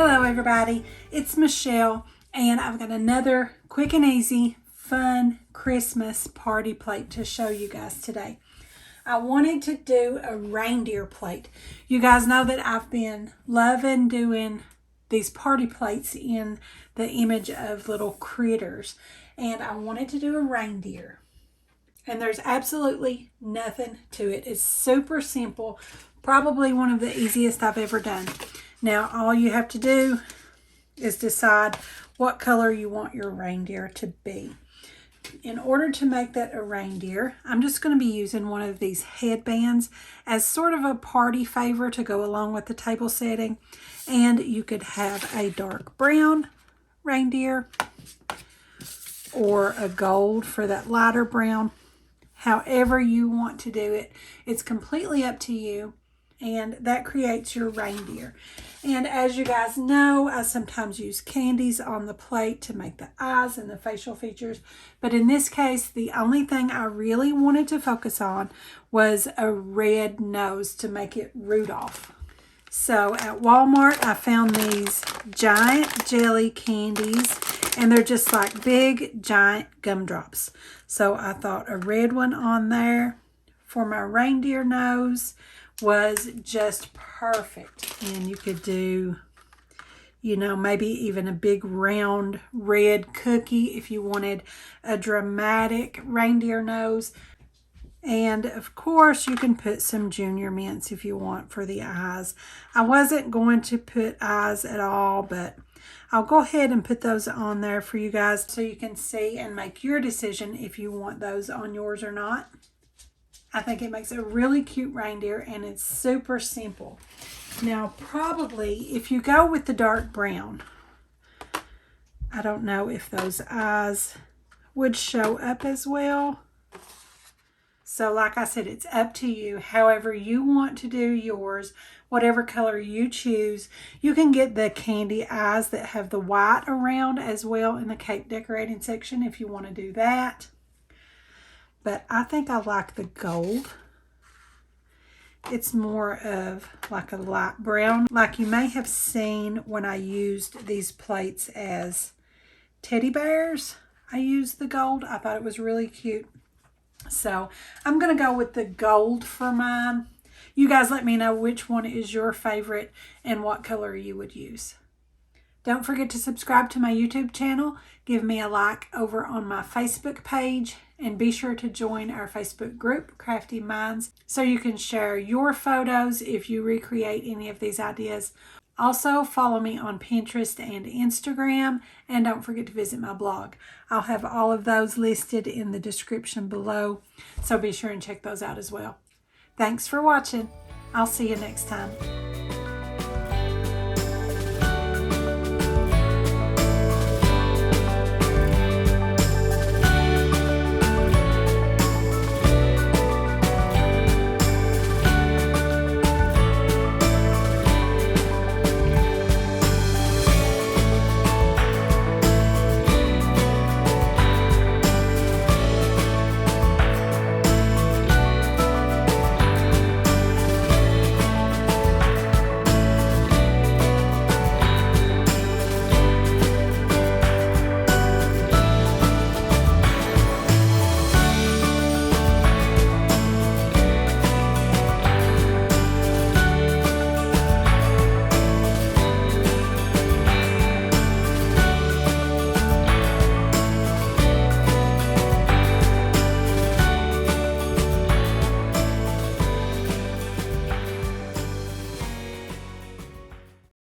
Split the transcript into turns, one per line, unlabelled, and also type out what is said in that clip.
Hello everybody, it's Michelle and I've got another quick and easy fun Christmas party plate to show you guys today. I wanted to do a reindeer plate. You guys know that I've been loving doing these party plates in the image of little critters, and I wanted to do a reindeer. And there's absolutely nothing to it. It's super simple, probably one of the easiest I've ever done. Now, all you have to do is decide what color you want your reindeer to be. In order to make that a reindeer, I'm just going to be using one of these headbands as sort of a party favor to go along with the table setting. And you could have a dark brown reindeer or a gold for that lighter brown. However you want to do it, it's completely up to you. And that creates your reindeer. And as you guys know, I sometimes use candies on the plate to make the eyes and the facial features. But in this case, the only thing I really wanted to focus on was a red nose to make it Rudolph. So at Walmart, I found these giant jelly candies, and they're just like big, giant gumdrops. So I thought a red one on there for my reindeer nose was just perfect. And you could do, you know, maybe even a big round red cookie if you wanted a dramatic reindeer nose. And of course you can put some junior mints if you want for the eyes. I wasn't going to put eyes at all, but I'll go ahead and put those on there for you guys so you can see and make your decision if you want those on yours or not. I think it makes a really cute reindeer, and it's super simple. Now, probably if you go with the dark brown, I don't know if those eyes would show up as well. So like I said, it's up to you. However you want to do yours, whatever color you choose. You can get the candy eyes that have the white around as well in the cake decorating section if you want to do that. But I think I like the gold. It's more of like a light brown, like you may have seen when I used these plates as teddy bears. I used the gold. I thought it was really cute. So I'm going to go with the gold for mine. You guys let me know which one is your favorite and what color you would use. Don't forget to subscribe to my YouTube channel. Give me a like over on my Facebook page. And be sure to join our Facebook group, Craftie Minds, so you can share your photos if you recreate any of these ideas. Also, follow me on Pinterest and Instagram. And don't forget to visit my blog. I'll have all of those listed in the description below. So be sure and check those out as well. Thanks for watching. I'll see you next time.